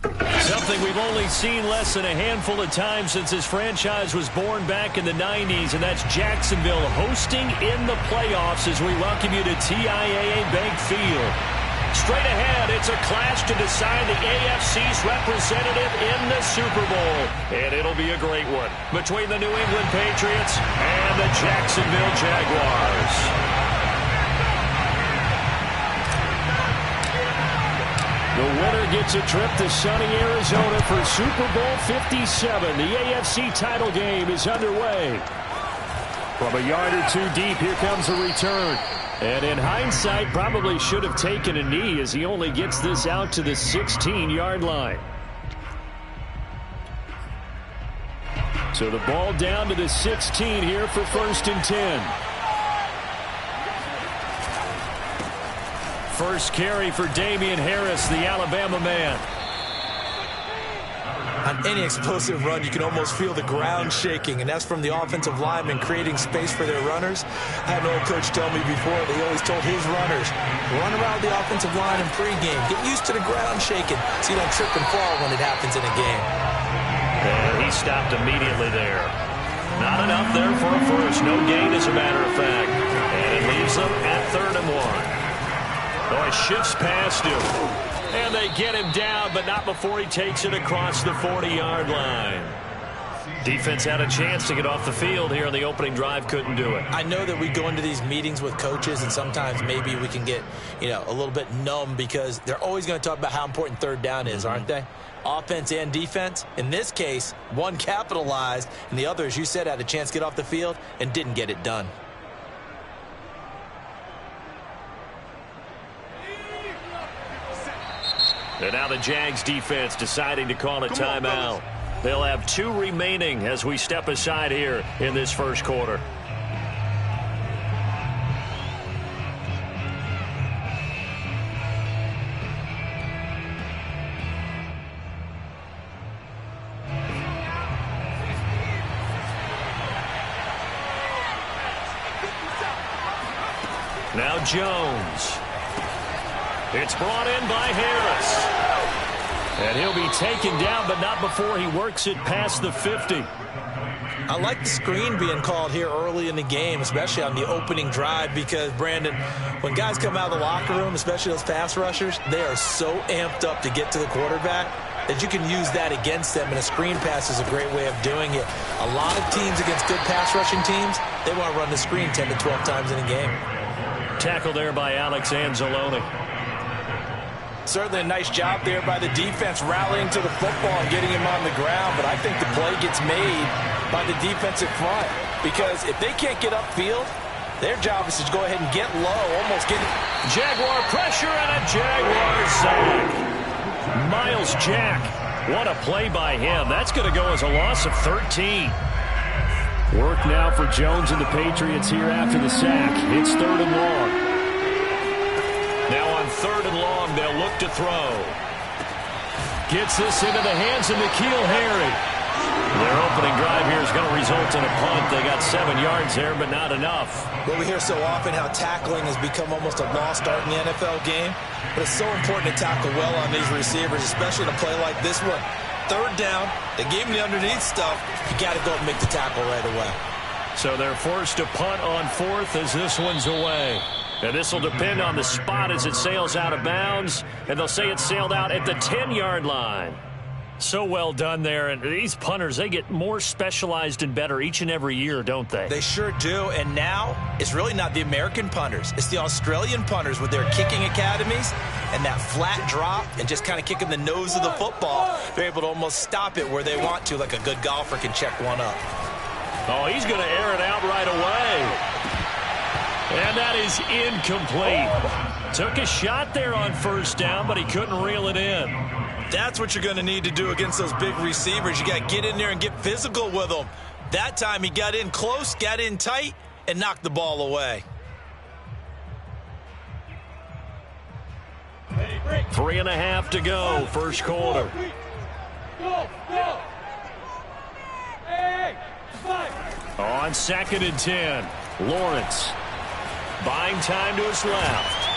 Something we've only seen less than a handful of times since this franchise was born back in the 90s, and that's Jacksonville hosting in the playoffs as we welcome you to TIAA Bank Field. Straight ahead, it's a clash to decide the AFC's representative in the Super Bowl. And it'll be a great one between the New England Patriots and the Jacksonville Jaguars. The winner gets a trip to sunny Arizona for Super Bowl 57. The AFC title game is underway. From a yard or two deep, here comes a return. And in hindsight, probably should have taken a knee as he only gets this out to the 16-yard line. So the ball down to the 16 here for 1st and 10. First carry for Damian Harris, the Alabama man. On any explosive run, you can almost feel the ground shaking, and that's from the offensive linemen creating space for their runners. I had an old coach tell me before that he always told his runners, run around the offensive line in pregame. Get used to the ground shaking so you don't trip and fall when it happens in a game. And he stopped immediately there. Not enough there for a first. No gain, as a matter of fact. And it leaves them at 3rd and 1. Oh, he shifts past him. And they get him down, but not before he takes it across the 40-yard line. Defense had a chance to get off the field here on the opening drive, couldn't do it. I know that we go into these meetings with coaches, and sometimes maybe we can get, a little bit numb because they're always going to talk about how important 3rd down is, aren't they? Offense and defense. In this case, one capitalized, and the other, as you said, had a chance to get off the field and didn't get it done. And now the Jags defense deciding to call a timeout. They'll have 2 remaining as we step aside here in this first quarter. Now Jones. It's brought in by Harris. And he'll be taken down, but not before he works it past the 50. I like the screen being called here early in the game, especially on the opening drive, because, Brandon, when guys come out of the locker room, especially those pass rushers, they are so amped up to get to the quarterback that you can use that against them, and a screen pass is a great way of doing it. A lot of teams against good pass rushing teams, they want to run the screen 10 to 12 times in a game. Tackle there by Alex Anzalone. Certainly a nice job there by the defense rallying to the football and getting him on the ground, but I think the play gets made by the defensive front because if they can't get upfield, their job is to go ahead and get low, almost get it. Jaguar pressure and a Jaguar sack. Miles Jack, what a play by him. That's going to go as a loss of 13. Work now for Jones and the Patriots here after the sack. It's 3rd and long. Now on 3rd and long, they'll look to throw. Gets this into the hands of N'Keal Harry. Their opening drive here is going to result in a punt. They got 7 yards there, but not enough. Well, we hear so often how tackling has become almost a lost art in the NFL game, but it's so important to tackle well on these receivers, especially in a play like this one. 3rd down, they gave him the underneath stuff. You got to go and make the tackle right away. So they're forced to punt on 4th as this one's away. And this will depend on the spot as it sails out of bounds. And they'll say it sailed out at the 10-yard line. So well done there. And these punters, they get more specialized and better each and every year, don't they? They sure do. And now it's really not the American punters. It's the Australian punters with their kicking academies and that flat drop and just kind of kicking the nose of the football. They're able to almost stop it where they want to, like a good golfer can check one up. Oh, he's going to air it out right away. And that is incomplete. Took a shot there on 1st down, but he couldn't reel it in. That's what you're going to need to do against those big receivers. You got to get in there and get physical with them. That time he got in close, got in tight, and knocked the ball away. 3.5 to go, first quarter. On 2nd and 10, Lawrence buying time to his left.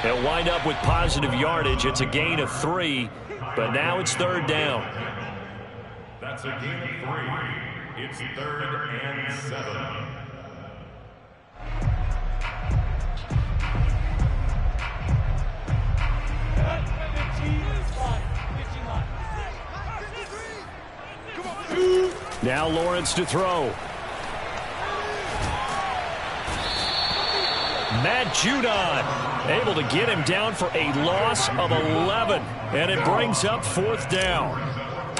They'll wind up with positive yardage. It's a gain of 3, but now it's third down. That's a gain of 3. It's 3rd and 7. Now Lawrence to throw. Matt Judon able to get him down for a loss of 11. And it brings up 4th down.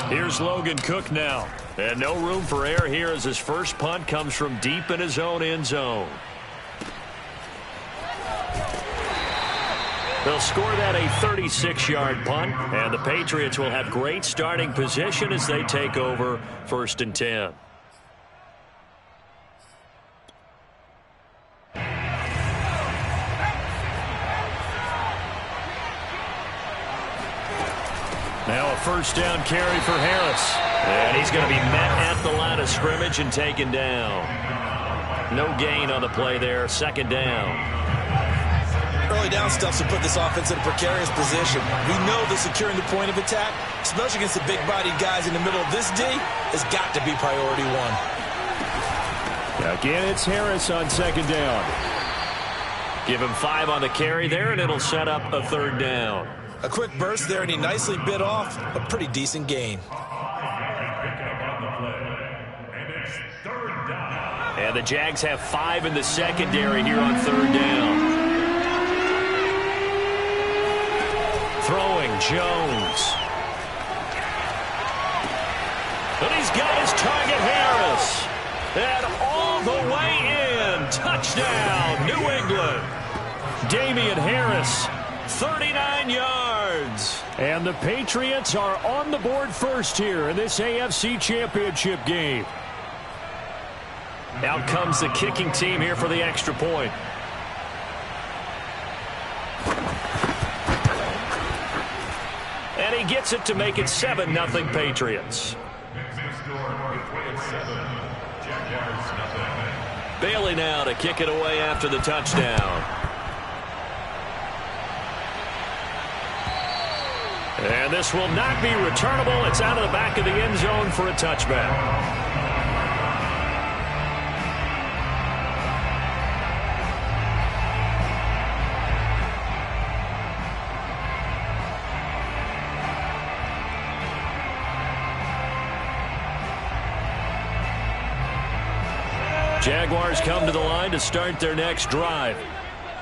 Here's Logan Cook now. And no room for error here as his first punt comes from deep in his own end zone. They'll score that a 36-yard punt, and the Patriots will have great starting position as they take over 1st and 10. Now a 1st down carry for Harris. And he's going to be met at the line of scrimmage and taken down. No gain on the play there, 2nd down. Early down stuff to put this offense in a precarious position. We know that securing the point of attack, especially against the big-bodied guys in the middle of this D, has got to be priority 1. Again, it's Harris on 2nd down. Give him 5 on the carry there, and it'll set up a 3rd down. A quick burst there, and he nicely bit off a pretty decent gain. And the Jags have 5 in the secondary here on 3rd down. Throwing Jones. But he's got his target, Harris. And all the way in. Touchdown, New England. Damian Harris, 39 yards. And the Patriots are on the board first here in this AFC Championship game. Out comes the kicking team here for the extra point. And he gets it to make it 7-0 Patriots. Bailey now to kick it away after the touchdown. And this will not be returnable. It's out of the back of the end zone for a touchback. Jaguars come to the line to start their next drive.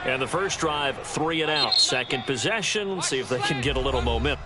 And the first drive, 3 and out. Second possession, see if they can get a little momentum.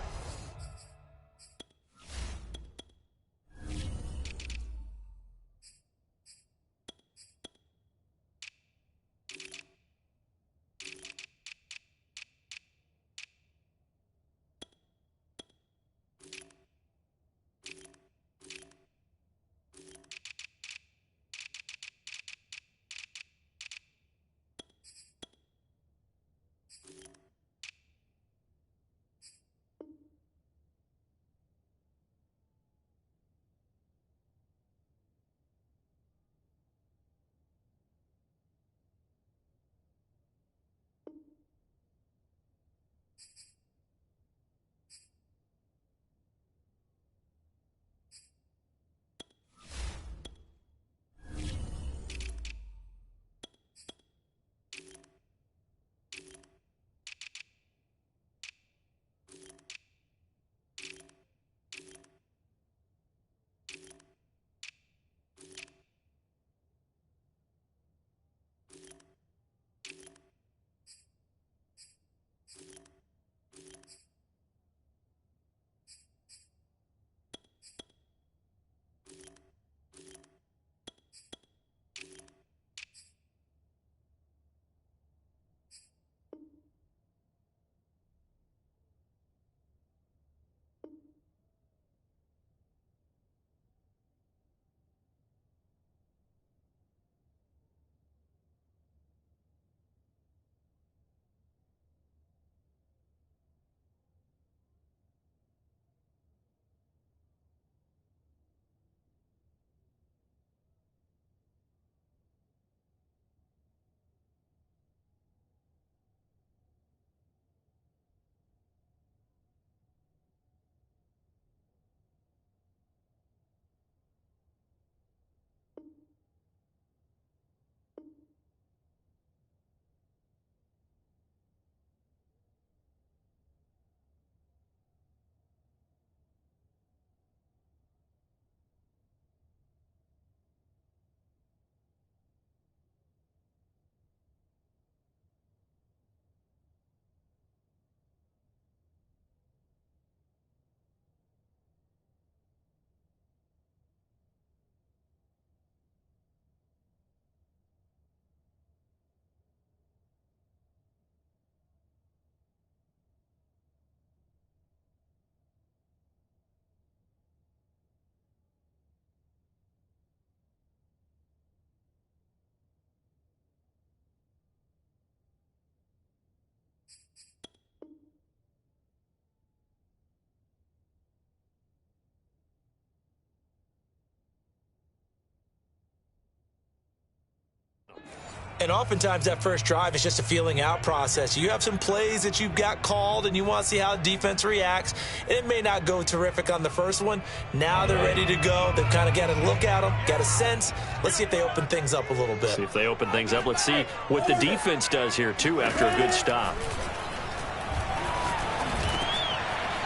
And oftentimes that first drive is just a feeling out process. You have some plays that you've got called and you want to see how the defense reacts. And it may not go terrific on the first one. Now they're ready to go. They've kind of got to look at them, got a sense. Let's see if they open things up a little bit. See if they open things up. Let's see what the defense does here, too, after a good stop.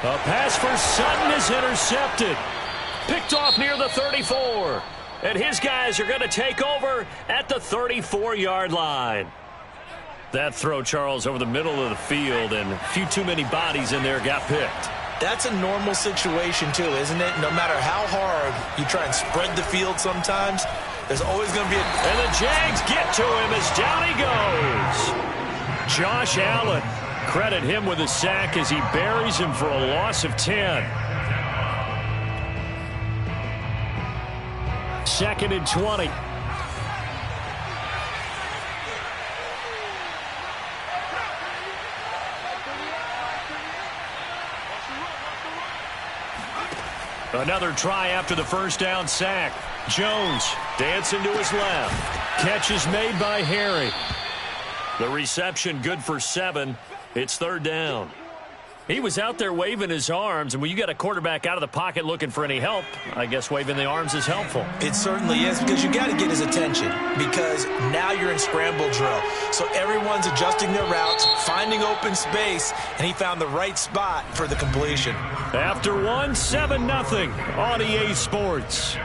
A pass for Sutton is intercepted. Picked off near the 34. And his guys are going to take over at the 34-yard line. That throw, Charles, over the middle of the field, and a few too many bodies in there got picked. That's a normal situation, too, isn't it? No matter how hard you try and spread the field sometimes, there's always going to be a... And the Jags get to him as down he goes. Josh Allen, credit him with a sack as he buries him for a loss of 10. 2nd and 20. Another try after the first down sack. Jones dancing to his left. Catch is made by Harry. The reception good for 7. It's 3rd down. He was out there waving his arms, and when you got a quarterback out of the pocket looking for any help, I guess waving the arms is helpful. It certainly is, because you got to get his attention, because now you're in scramble drill. So everyone's adjusting their routes, finding open space, and he found the right spot for the completion. After 7-0 on EA Sports.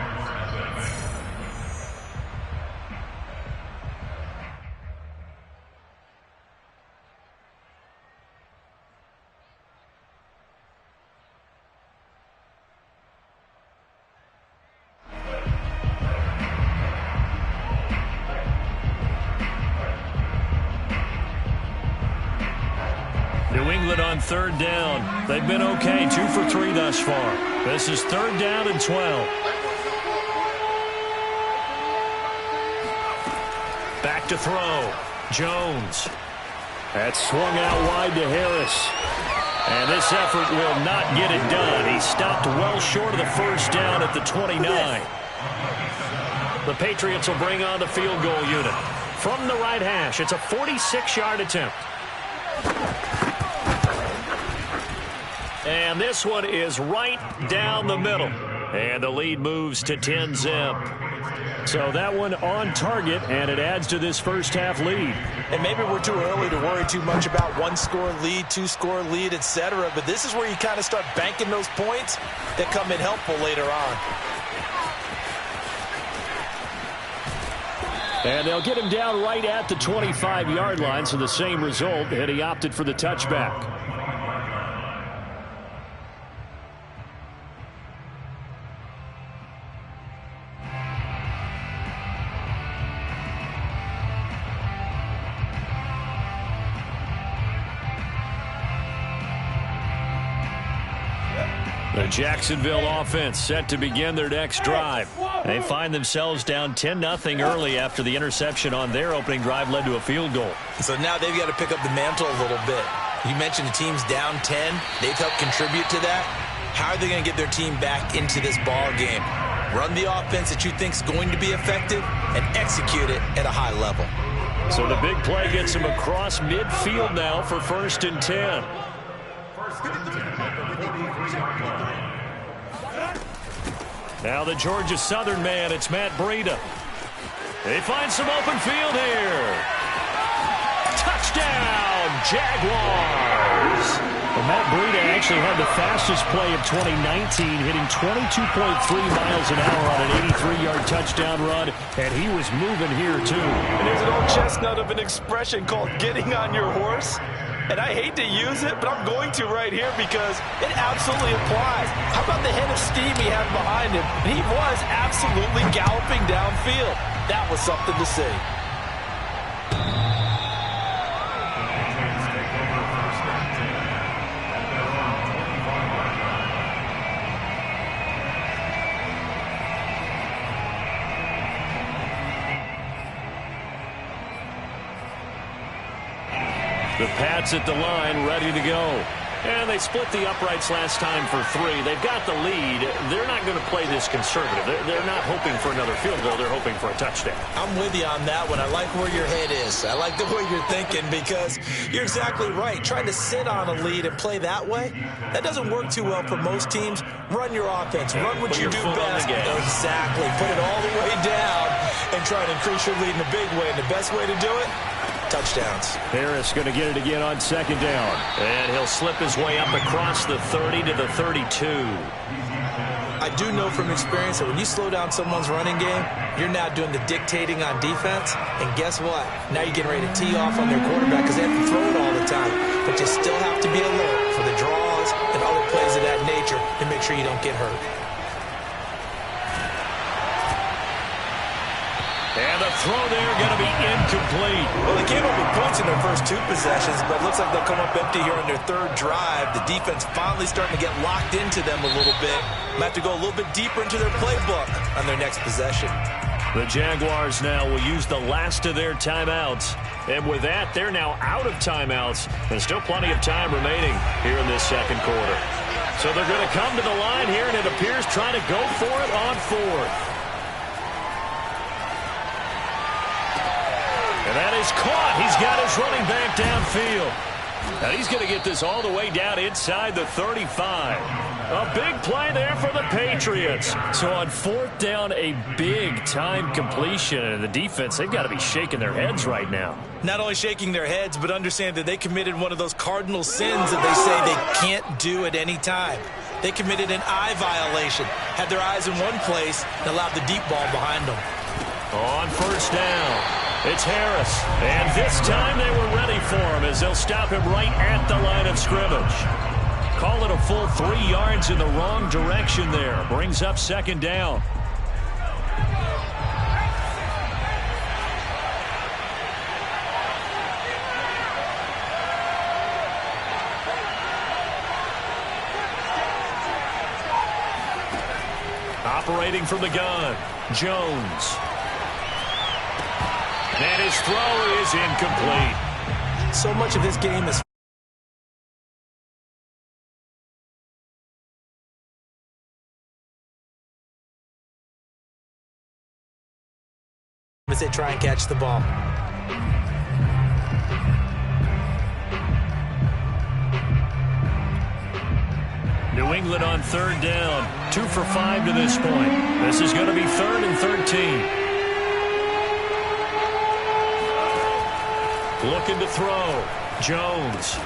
New England on 3rd down. They've been okay, 2 for 3 thus far. This is 3rd down and 12. Back to throw. Jones. That's swung out wide to Harris. And this effort will not get it done. He stopped well short of the first down at the 29. The Patriots will bring on the field goal unit. From the right hash, it's a 46-yard attempt. And this one is right down the middle. And the lead moves to 10-zip. So that one on target, and it adds to this first half lead. And maybe we're too early to worry too much about 1-score lead, 2-score lead, etc. But this is where you kind of start banking those points that come in helpful later on. And they'll get him down right at the 25-yard line, so the same result, and he opted for the touchback. The Jacksonville offense set to begin their next drive. They find themselves down 10-0 early after the interception on their opening drive led to a field goal. So now they've got to pick up the mantle a little bit. You mentioned the team's down 10. They've helped contribute to that. How are they going to get their team back into this ball game? Run the offense that you think is going to be effective and execute it at a high level. So the big play gets them across midfield now for 1st and 10. Now the Georgia Southern man, it's Matt Breida. They find some open field here. Touchdown, Jaguars. Well, Matt Breida actually had the fastest play of 2019, hitting 22.3 miles an hour on an 83-yard touchdown run, and he was moving here too. And there's an old chestnut of an expression called getting on your horse. And I hate to use it, but I'm going to right here because it absolutely applies. How about the head of steam he had behind him? And he was absolutely galloping downfield. That was something to see. The Pats at the line, ready to go. And they split the uprights last time for 3. They've got the lead. They're not going to play this conservative. They're not hoping for another field goal. They're hoping for a touchdown. I'm with you on that one. I like where your head is. I like the way you're thinking because you're exactly right. Trying to sit on a lead and play that way, that doesn't work too well for most teams. Run your offense. Run what you do best. Exactly. Put it all the way down and try to increase your lead in a big way. And the best way to do it, touchdowns. Harris going to get it again on 2nd down. And he'll slip his way up across the 30 to the 32. I do know from experience that when you slow down someone's running game, you're now doing the dictating on defense. And guess what? Now you're getting ready to tee off on their quarterback because they have to throw it all the time. But you still have to be alert for the draws and other plays of that nature to make sure you don't get hurt. And the throw there going to be incomplete. Well, they came up with points in their first 2 possessions, but it looks like they'll come up empty here on their 3rd drive. The defense finally starting to get locked into them a little bit. Might have to go a little bit deeper into their playbook on their next possession. The Jaguars now will use the last of their timeouts. And with that, they're now out of timeouts. There's still plenty of time remaining here in this 2nd quarter. So they're going to come to the line here, and it appears trying to go for it on 4th. And that is caught. He's got his running back downfield. And he's going to get this all the way down inside the 35. A big play there for the Patriots. So on 4th down, a big-time completion. And the defense, they've got to be shaking their heads right now. Not only shaking their heads, but understand that they committed one of those cardinal sins that they say they can't do at any time. They committed an eye violation, had their eyes in one place, and allowed the deep ball behind them. On 1st down. It's Harris, and this time they were ready for him as they'll stop him right at the line of scrimmage. Call it a full 3 yards in the wrong direction there. Brings up 2nd down. Operating from the gun, Jones. And his throw is incomplete. So much of this game is as they try and catch the ball. New England on 3rd down. 2 for 5 to this point. This is going to be 3rd and 13. Looking to throw. Jones.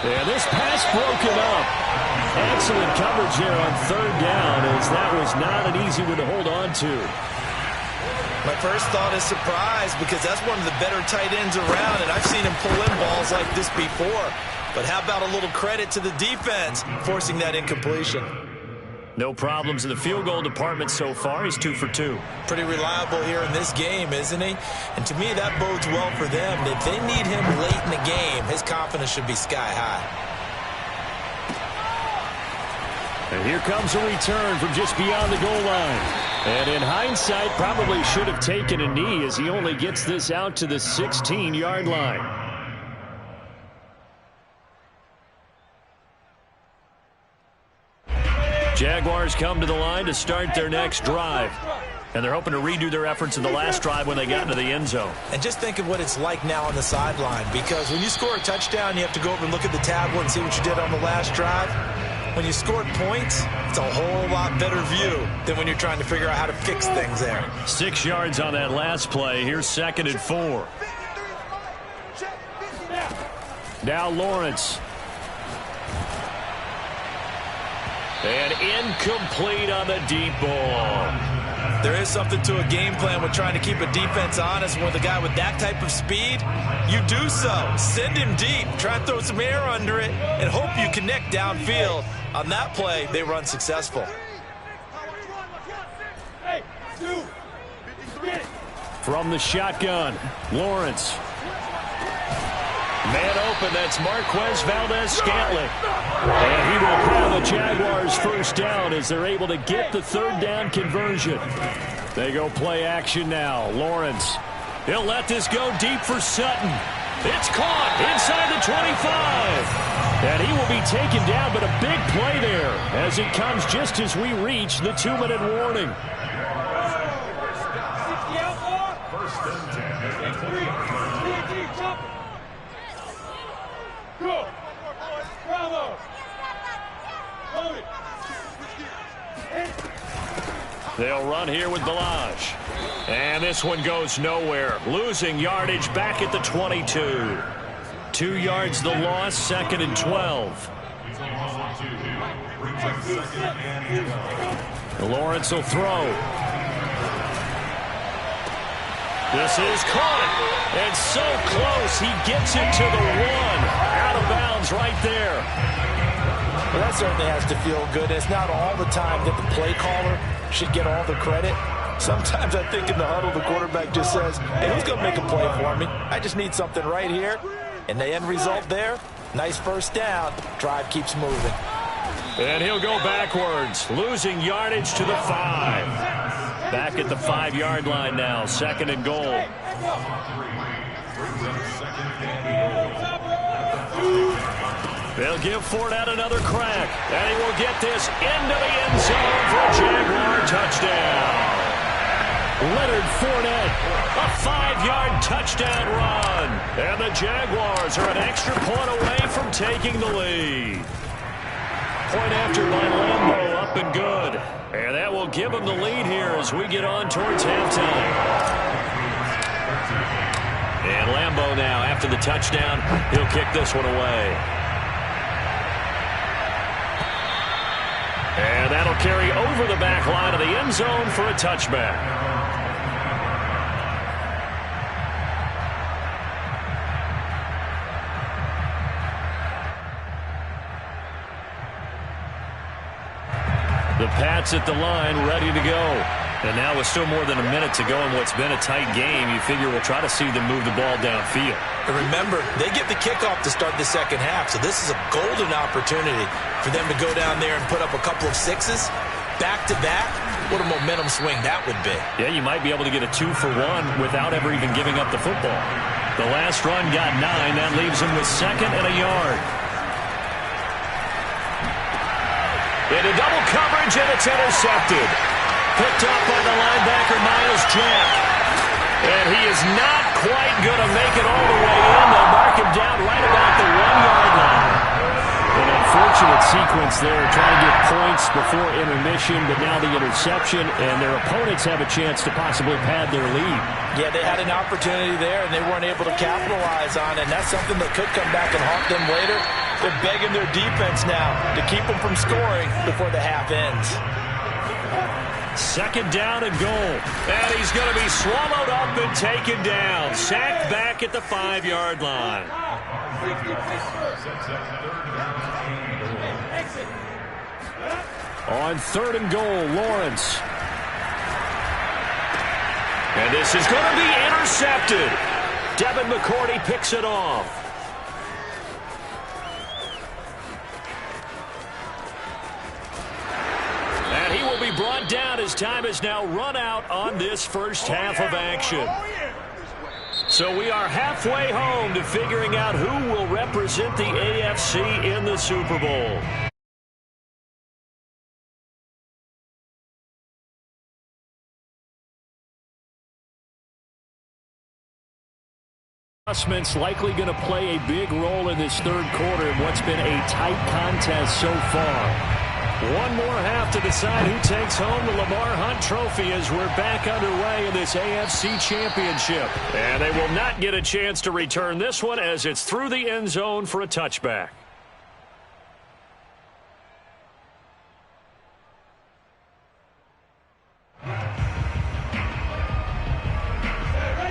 And this pass broken up. Excellent coverage there on 3rd down, as that was not an easy one to hold on to. My first thought is surprise because that's one of the better tight ends around, and I've seen him pull in balls like this before. But how about a little credit to the defense forcing that incompletion? No problems in the field goal department so far. He's 2 for 2. Pretty reliable here in this game, isn't he? And to me, that bodes well for them. If they need him late in the game, his confidence should be sky high. And here comes a return from just beyond the goal line. And in hindsight, probably should have taken a knee as he only gets this out to the 16-yard line. Jaguars come to the line to start their next drive. And they're hoping to redo their efforts in the last drive when they got into the end zone. And just think of what it's like now on the sideline, because when you score a touchdown, you have to go over and look at the tablet and see what you did on the last drive. When you scored points, it's a whole lot better view than when you're trying to figure out how to fix things there. 6 yards on that last play. Here's 2nd and 4. Now Lawrence. And incomplete on the deep ball. There is something to a game plan with trying to keep a defense honest. With a guy with that type of speed, you do so. Send him deep. Try and throw some air under it and hope you connect downfield. On that play, they run successful. From the shotgun, Lawrence. Man open, that's Marquez Valdez-Scantling. And he will grab the Jaguars first down as they're able to get the 3rd down conversion. They go play action now. Lawrence. He'll let this go deep for Sutton. It's caught inside the 25. And he will be taken down, but a big play there as it comes just as we reach the 2-minute warning. They'll run here with Ballage. And this one goes nowhere. Losing yardage back at the 22. 2 yards the loss, 2nd and 12. Lawrence will throw. This is caught. And so close, he gets it to the 1. Out of bounds right there. Well, that certainly has to feel good. It's not all the time that the play caller should get all the credit. Sometimes I think in the huddle, the quarterback just says, hey, who's going to make a play for me? I just need something right here. And the end result there, nice first down. Drive keeps moving. And he'll go backwards, losing yardage to the 5. Back at the 5-yard line now, 2nd and goal. They'll give Fournette another crack, and he will get this into the end zone for a Jaguar touchdown. Leonard Fournette, a 5-yard touchdown run. And the Jaguars are an extra point away from taking the lead. Point after by Lambeau, up and good. And that will give them the lead here as we get on towards halftime. And Lambeau now, after the touchdown, he'll kick this one away. And that'll carry over the back line of the end zone for a touchback. The Pats at the line, ready to go. And now with still more than a minute to go in what's been a tight game, you figure we'll try to see them move the ball downfield. And remember, they get the kickoff to start the second half, so this is a golden opportunity for them to go down there and put up a couple of 6s back-to-back. What a momentum swing that would be. Yeah, you might be able to get a 2-for-1 without ever even giving up the football. The last run got 9. That leaves them with 2nd and a yard. Into double coverage, and it's intercepted. Picked up by the linebacker, Myles Jack. And he is not quite going to make it all the way in. They'll mark him down right about the 1-yard line. An unfortunate sequence there, trying to get points before intermission, but now the interception, and their opponents have a chance to possibly pad their lead. Yeah, they had an opportunity there, and they weren't able to capitalize on it, and that's something that could come back and haunt them later. They're begging their defense now to keep them from scoring before the half ends. 2nd down and goal. And he's going to be swallowed up and taken down. Sacked back at the 5-yard line. On 3rd and goal, Lawrence. And this is going to be intercepted. Devin McCourty picks it off. Brought down as time has now run out on this first half of action. So we are halfway home to figuring out who will represent the AFC in the Super Bowl. Adjustments likely going to play a big role in this third quarter in what's been a tight contest so far. One more half to decide who takes home the Lamar Hunt Trophy as we're back underway in this AFC Championship. And they will not get a chance to return this one as it's through the end zone for a touchback.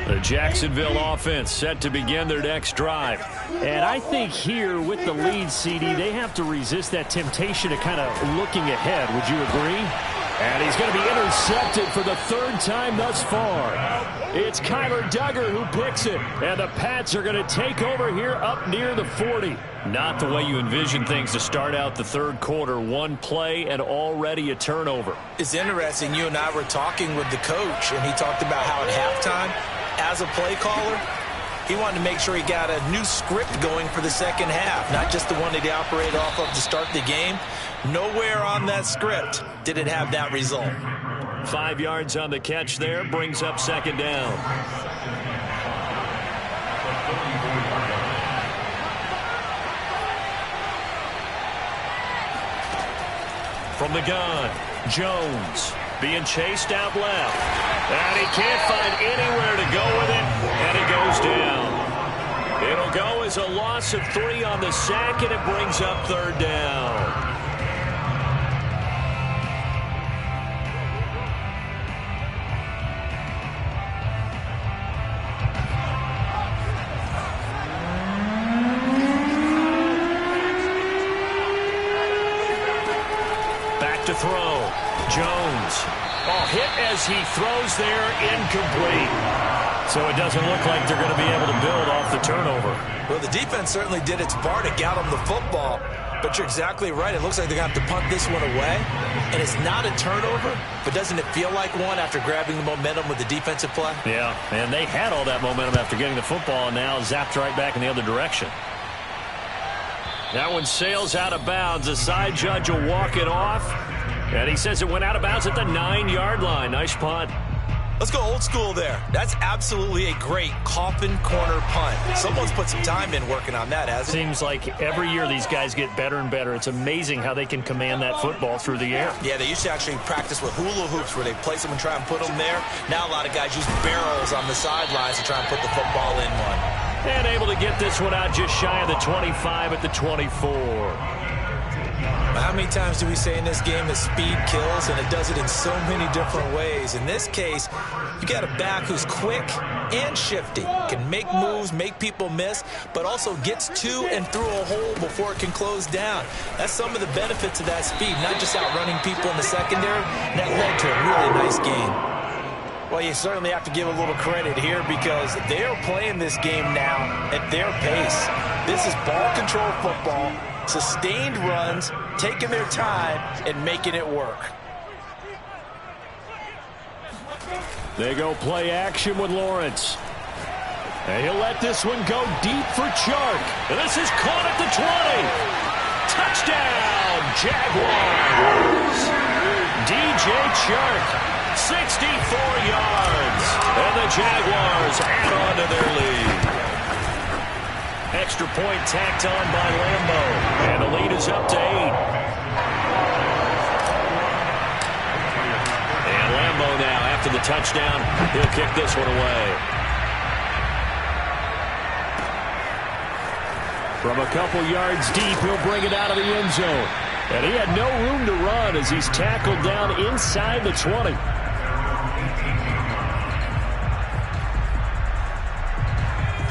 The Jacksonville offense set to begin their next drive. And I think here with the lead, CD, they have to resist that temptation of kind of looking ahead. Would you agree? And he's going to be intercepted for the 3rd time thus far. It's Kyler Duggar who picks it. And the Pats are going to take over here up near the 40. Not the way you envision things to start out the third quarter. One play and already a turnover. It's interesting. You and I were talking with the coach, and he talked about how at halftime, as a play caller, He wanted to make sure he got a new script going for the second half, not just the one that he operated off of to start the game. Nowhere on that script did it have that result. 5 yards on the catch there, brings up second down. From the gun, Jones being chased out left. And he can't find anywhere to go with it, and he goes down. It'll go as a loss of 3 on the sack, and it brings up third down. To throw. Jones. Oh, hit as he throws there, incomplete. So it doesn't look like they're going to be able to build off the turnover. Well, the defense certainly did its part to get them the football. But you're exactly right. It looks like they're going to have to punt this one away. And it's not a turnover, but doesn't it feel like one after grabbing the momentum with the defensive play? Yeah, and they had all that momentum after getting the football and now zapped right back in the other direction. That one sails out of bounds. The side judge will walk it off. And he says it went out of bounds at the 9-yard line. Nice punt. Let's go old school there. That's absolutely a great coffin corner punt. Someone's put some time in working on that, hasn't it? Seems like every year these guys get better and better. It's amazing how they can command that football through the air. Yeah, they used to actually practice with hula hoops where they place them and try and put them there. Now a lot of guys use barrels on the sidelines to try and put the football in one. And able to get this one out just shy of the 25 at the 24. How many times do we say in this game that speed kills, and it does it in so many different ways? In this case, you got a back who's quick and shifty, can make moves, make people miss, but also gets to and through a hole before it can close down. That's some of the benefits of that speed, not just outrunning people in the secondary. That led to a really nice game. Well, you certainly have to give a little credit here because they're playing this game now at their pace. This is ball control football, sustained runs, taking their time and making it work. They go play action with Lawrence. And he'll let this one go deep for Chark. And this is caught at the 20. Touchdown, Jaguars. DJ Chark, 64 yards. And the Jaguars add on to their lead. Extra point tacked on by Lambo. And the lead is up to 8. And Lambo now, after the touchdown, he'll kick this one away. From a couple yards deep, he'll bring it out of the end zone. And he had no room to run as he's tackled down inside the 20.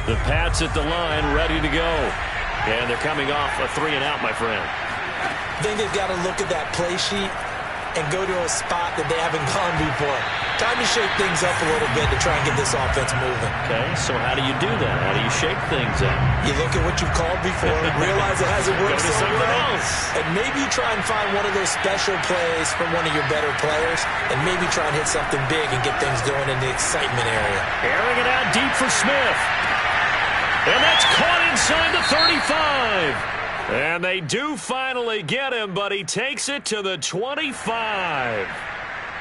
The Pats at the line, ready to go. And they're coming off a 3-and-out, my friend. I think they've got to look at that play sheet and go to a spot that they haven't gone before. Time to shake things up a little bit to try and get this offense moving. Okay, so how do you do that? How do you shake things up? You look at what you've called before, realize it hasn't worked so well, else. and maybe you try and find one of those special plays from one of your better players, and maybe try and hit something big and get things going in the excitement area. Airing it out deep for Smith. And that's caught inside the 35. And they do finally get him, but he takes it to the 25.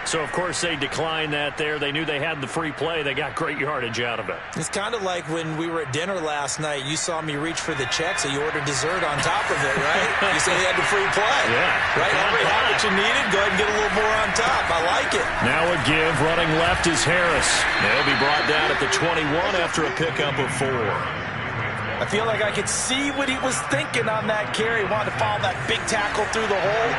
So, of course, they declined that there. They knew they had the free play. They got great yardage out of it. It's kind of like when we were at dinner last night. You saw me reach for the check, so you ordered dessert on top of it, right? You said you had the free play. Yeah. Right? Already had what you needed. Go ahead and get a little more on top. I like it. Now a give. Running left is Harris. They'll be brought down at the 21 after a pickup of 4. I feel like I could see what he was thinking on that carry. Wanted to follow that big tackle through the hole.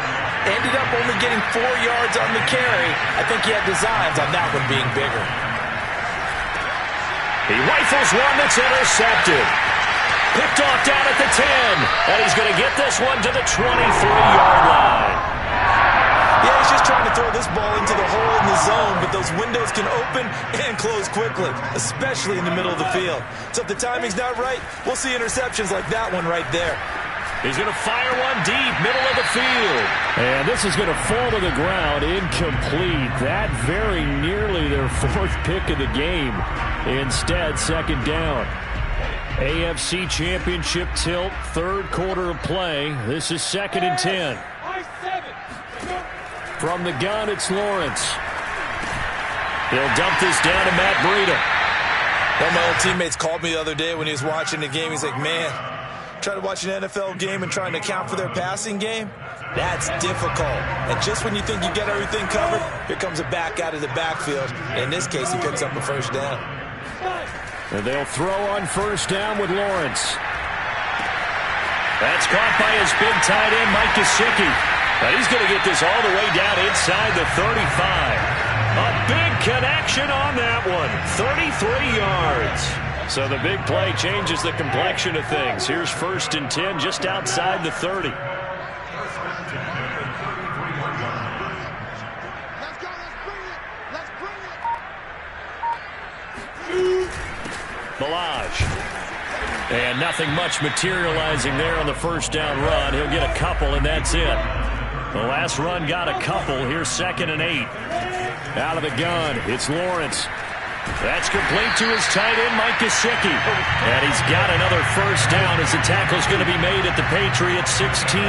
Ended up only getting 4 yards on the carry. I think he had designs on that one being bigger. He rifles one that's intercepted. Picked off down at the 10. And he's going to get this one to the 23-yard line. Yeah, he's just trying to throw this ball into the hole in the zone, but those windows can open and close quickly, especially in the middle of the field. So if the timing's not right, we'll see interceptions like that one right there. He's going to fire one deep, middle of the field. And this is going to fall to the ground, incomplete. That very nearly their 4th pick of the game. Instead, second down. AFC Championship tilt, third quarter of play. This is 2nd and 10. From the gun, it's Lawrence. He'll dump this down to Matt Breida. One of my old teammates called me the other day when he was watching the game. He's like, man, trying to watch an NFL game and trying to account for their passing game, that's difficult. And just when you think you get everything covered, here comes a back out of the backfield. In this case, he picks up a first down. And they'll throw on first down with Lawrence. That's caught by his big tight end, Mike Gesicki. But he's going to get this all the way down inside the 35. A big connection on that one. 33 yards. So the big play changes the complexion of things. Here's 1st and 10 just outside the 30. Ballage. And nothing much materializing there on the first down run. He'll get a couple, and that's it. The last run got a couple. Here's 2nd and 8. Out of the gun, it's Lawrence. That's complete to his tight end, Mike Gesicki. And he's got another first down as the tackle's going to be made at the Patriots 16.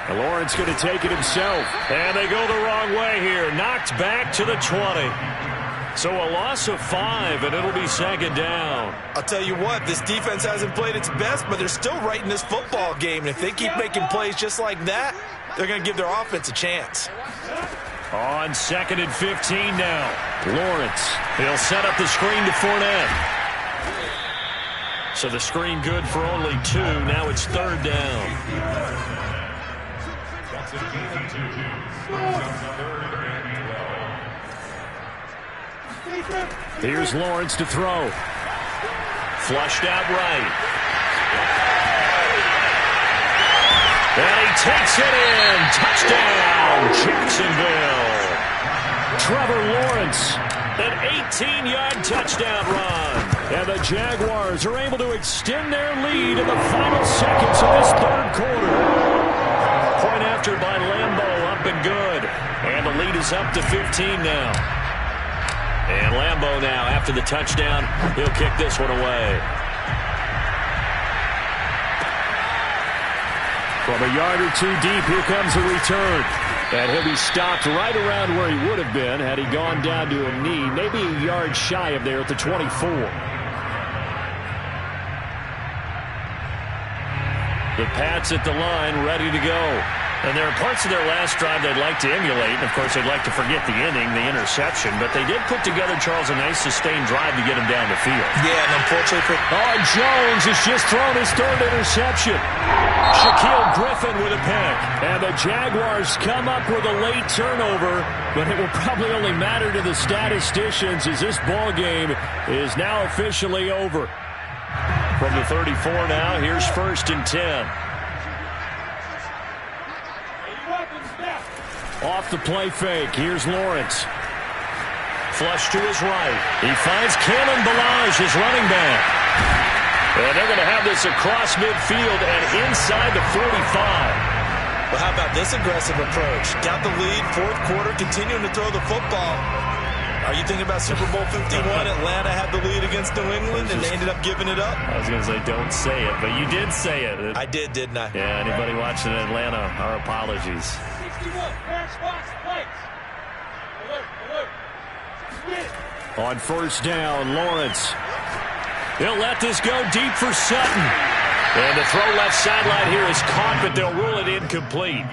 And Lawrence going to take it himself. And they go the wrong way here. Knocked back to the 20. So a loss of 5, and it'll be 2nd down. I'll tell you what, this defense hasn't played its best, but they're still right in this football game. And if they keep making plays just like that, they're going to give their offense a chance. On 2nd and 15 now. Lawrence, he'll set up the screen to Fournette. So the screen good for only 2. Now it's 3rd down. That's a gain of 2. 3rd and 12. Here's Lawrence to throw. Flushed out right. And he takes it in. Touchdown, Jacksonville. Trevor Lawrence, an 18-yard touchdown run. And the Jaguars are able to extend their lead in the final seconds of this third quarter. Point after by Lambeau, up and good. And the lead is up to 15 now. And Lambeau now, after the touchdown, he'll kick this one away. From a yard or 2 deep, here comes a return. And he'll be stopped right around where he would have been had he gone down to a knee, maybe a yard shy of there at the 24. The Pats at the line, ready to go. And there are parts of their last drive they'd like to emulate. And, of course, they'd like to forget the inning, the interception. But they did put together, Charles, a nice sustained drive to get him down the field. Yeah, and unfortunately for... Oh, Jones has just thrown his 3rd interception. Shaquille Griffin with a pick. And the Jaguars come up with a late turnover. But it will probably only matter to the statisticians as this ball game is now officially over. From the 34 now, here's 1st and 10. Off the play fake. Here's Lawrence. Flush to his right. He finds Kalen Ballage, his running back. And they're going to have this across midfield and inside the 45. Well, how about this aggressive approach? Got the lead, 4th quarter, continuing to throw the football. Are you thinking about Super Bowl 51? Atlanta had the lead against New England, and they ended up giving it up? I was going to say, don't say it, but you did say it. I did, didn't I? Yeah, anybody watching in Atlanta, our apologies. On first down, Lawrence. He'll let this go deep for Sutton. And the throw left sideline here is caught, but they'll rule it incomplete.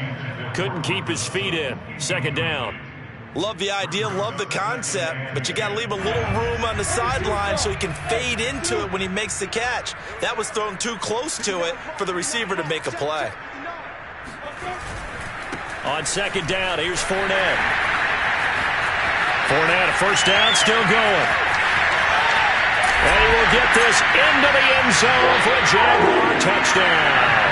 Couldn't keep his feet in. 2nd down. Love the idea, love the concept, but you got to leave a little room on the sideline so he can fade into it when he makes the catch. That was thrown too close to it for the receiver to make a play. On 2nd down, here's Fournette. Fournette, first down, still going. And he will get this into the end zone for a Jaguar touchdown.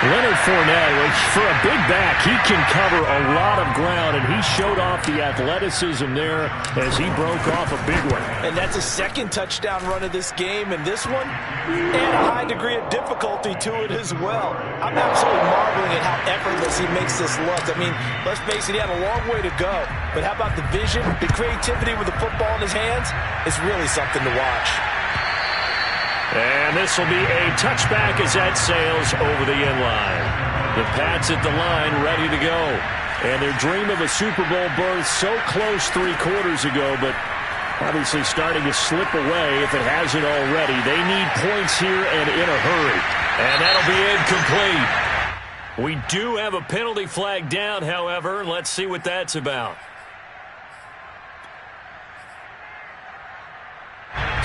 Leonard Fournette, for a big back, he can cover a lot of ground, and he showed off the athleticism there as he broke off a big one. And that's a second touchdown run of this game, and this one, and a high degree of difficulty to it as well. I'm absolutely marveling at how effortless he makes this look. I mean, let's face it, he had a long way to go. But how about the vision, the creativity with the football in his hands? It's really something to watch. And this will be a touchback as that sails over the end line. The Pats at the line ready to go. And their dream of a Super Bowl berth so close 3 quarters ago, but obviously starting to slip away if it hasn't already. They need points here and in a hurry. And that'll be incomplete. We do have a penalty flag down, however. Let's see what that's about.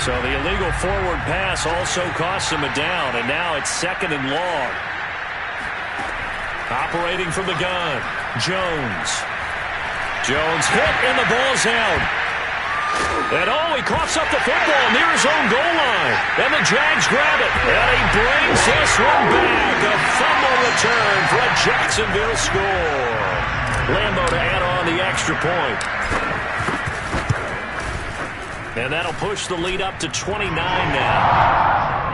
So the illegal forward pass also costs him a down, and now it's 2nd and long. Operating from the gun, Jones. Jones hit, and the ball's out. And he coughs up the football near his own goal line. And the Jags grab it, and he brings this one back. A fumble return for a Jacksonville score. Lambo to add on the extra point. And that'll push the lead up to 29 now.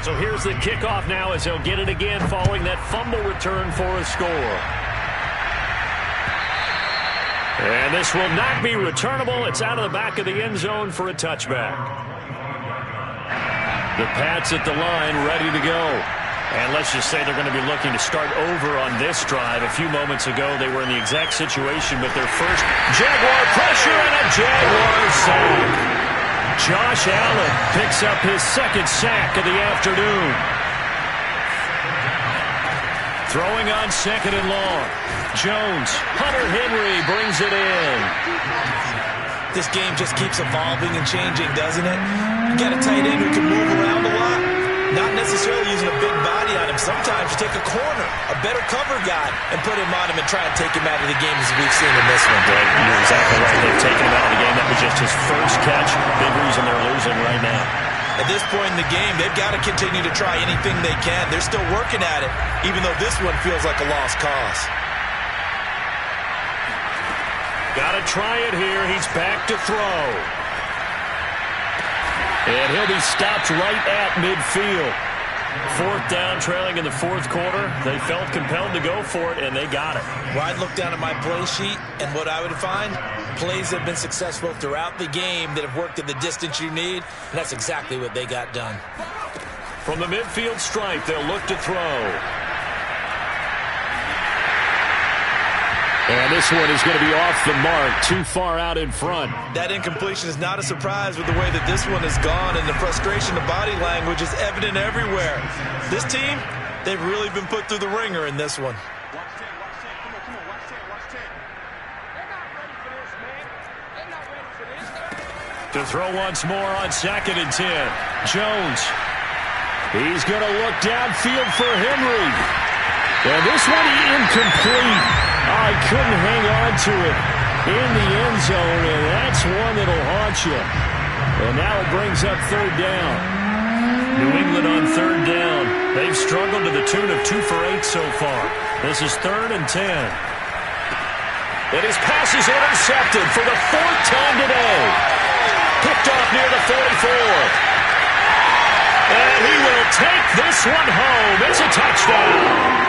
So here's the kickoff now as they'll get it again following that fumble return for a score. And this will not be returnable. It's out of the back of the end zone for a touchback. The Pats at the line ready to go. And let's just say they're going to be looking to start over on this drive. A few moments ago, they were in the exact situation, but their first Jaguar pressure and a Jaguar sack. Josh Allen picks up his 2nd sack of the afternoon. Throwing on 2nd and long. Jones, Hunter Henry brings it in. This game just keeps evolving and changing, doesn't it? You got a tight end who can move around a lot. Not necessarily using a big body on him. Sometimes you take a corner, a better cover guy, and put him on him and try and take him out of the game as we've seen in this one. Greg, you're exactly right. They've taken him out of the game. That was just his first catch. Big reason they're losing right now. At this point in the game, they've got to continue to try anything they can. They're still working at it, even though this one feels like a lost cause. Got to try it here. He's back to throw. And he'll be stopped right at midfield. 4th down, trailing in the 4th quarter. They felt compelled to go for it, and they got it. Well, I'd look down at my play sheet, and what I would find, plays that have been successful throughout the game that have worked at the distance you need, and that's exactly what they got done. From the midfield stripe, they'll look to throw. And this one is going to be off the mark, too far out in front. That incompletion is not a surprise with the way that this one has gone, and the frustration of body language is evident everywhere. This team, they've really been put through the ringer in this one. To throw once more on 2nd and 10. Jones. He's going to look downfield for Henry. And this one incomplete. I couldn't hang on to it in the end zone, and that's one that'll haunt you. And now it brings up 3rd down. New England on 3rd down. They've struggled to the tune of 2 for 8 so far. This is 3rd and 10. And his pass is intercepted for the 4th time today. Picked off near the 44. And he will take this one home. It's a touchdown.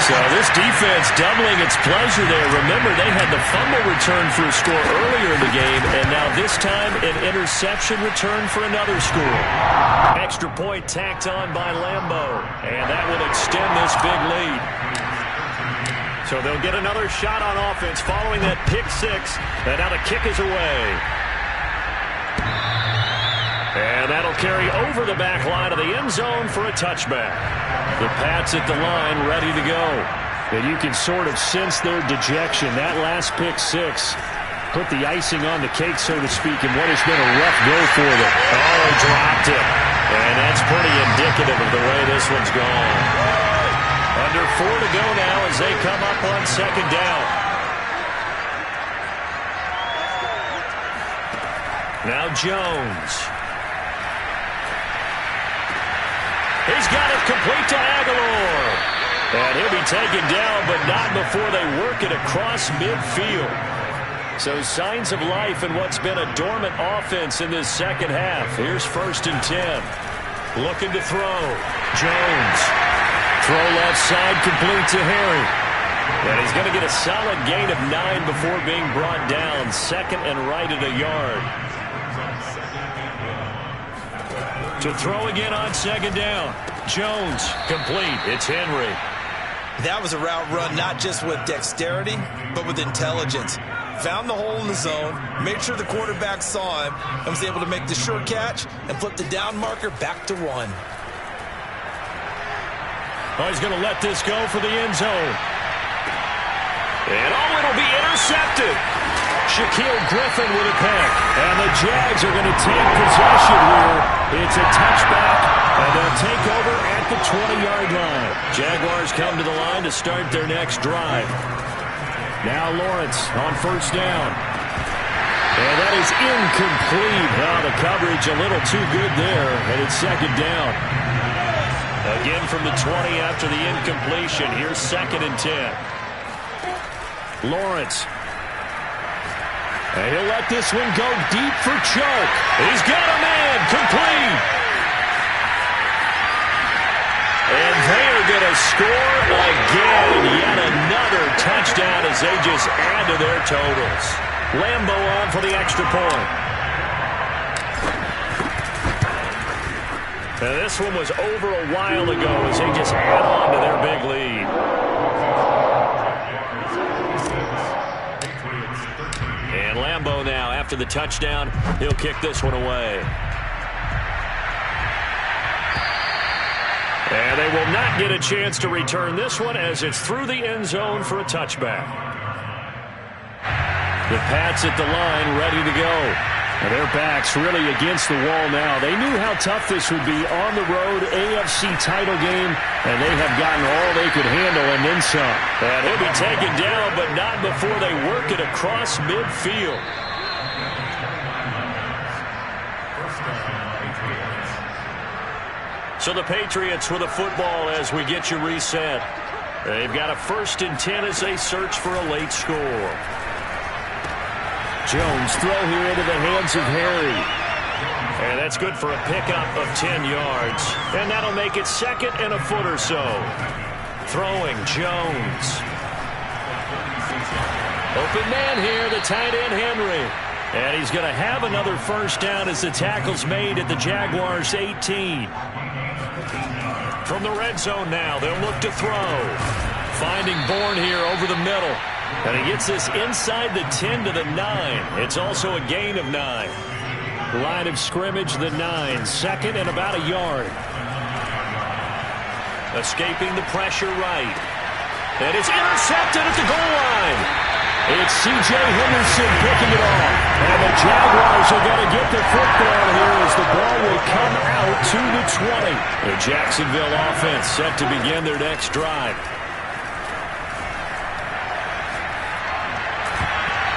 So this defense doubling its pleasure there. Remember, they had the fumble return for a score earlier in the game, and now this time an interception return for another score. Extra point tacked on by Lambo, and that will extend this big lead. So they'll get another shot on offense following that pick 6, and now the kick is away. And that'll carry over the back line of the end zone for a touchback. The Pats at the line ready to go. And you can sort of sense their dejection. That last pick 6 put the icing on the cake, so to speak, in what has been a rough go for them. Oh, dropped it. And that's pretty indicative of the way this one's gone. Under 4 to go now as they come up on 2nd down. Now Jones. He's got it complete to Aguilar. And he'll be taken down, but not before they work it across midfield. So signs of life in what's been a dormant offense in this second half. Here's 1st and 10. Looking to throw. Jones. Throw left side complete to Harry. And he's going to get a solid gain of 9 before being brought down. 2nd and right at a yard. To throw again on 2nd down. Jones complete. It's Henry. That was a route run not just with dexterity, but with intelligence. Found the hole in the zone, made sure the quarterback saw him, and was able to make the sure catch and flip the down marker back to 1. Oh, he's going to let this go for the end zone. And it'll be intercepted. Shaquille Griffin with a pick. And the Jags are going to take possession here. It's a touchback, and they'll take over at the 20-yard line. Jaguars come to the line to start their next drive. Now Lawrence on 1st down. And that is incomplete. Wow, the coverage a little too good there, and it's 2nd down. Again from the 20 after the incompletion. Here's 2nd and 10. Lawrence. And he'll let this one go deep for Chark. He's got a man. Complete. And they are going to score again. Yet another touchdown as they just add to their totals. Lambo on for the extra point. And this one was over a while ago as they just add on to their big lead. And Lambo now, after the touchdown, he'll kick this one away. And they will not get a chance to return this one as it's through the end zone for a touchback. The Pats at the line ready to go. And their backs really against the wall now. They knew how tough this would be on the road, AFC title game, and they have gotten all they could handle and then some. And he'll be taken down, but not before they work it across midfield. So the Patriots with a football as we get you reset. They've got a 1st and 10 as they search for a late score. Jones throw here into the hands of Harry. And that's good for a pickup of 10 yards. And that'll make it 2nd and a foot or so. Throwing Jones. Open man here, the tight end Henry. And he's going to have another 1st down as the tackle's made at the Jaguars' 18. From the red zone now, they'll look to throw. Finding Bourne here over the middle. And he gets this inside the 10 to the 9. It's also a gain of 9. Line of scrimmage, the 9. 2nd and about a yard. Escaping the pressure right. And it's intercepted at the goal line. It's C.J. Henderson picking it off. And the Jaguars are going to get the football here as the ball will come out to the 20. The Jacksonville offense set to begin their next drive.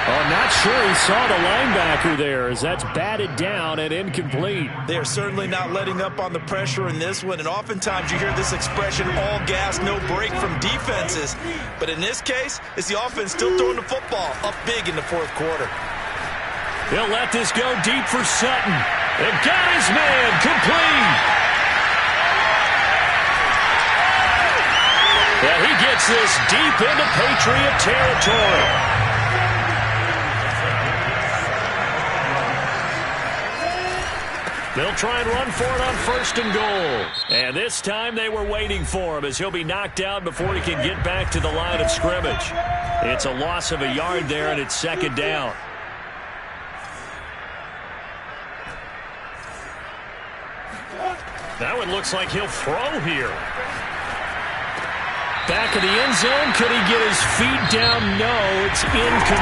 I'm not sure he saw the linebacker there as that's batted down and incomplete. They are certainly not letting up on the pressure in this one, and oftentimes you hear this expression, all gas, no break from defenses. But in this case, it's the offense still throwing the football up big in the 4th quarter. He'll let this go deep for Sutton. And got his man complete. And he gets this deep into Patriot territory. They'll try and run for it on 1st and goal. And this time they were waiting for him as he'll be knocked out before he can get back to the line of scrimmage. It's a loss of a yard there, and it's 2nd down. That one looks like he'll throw here. Back of the end zone. Could he get his feet down? No, it's incomplete.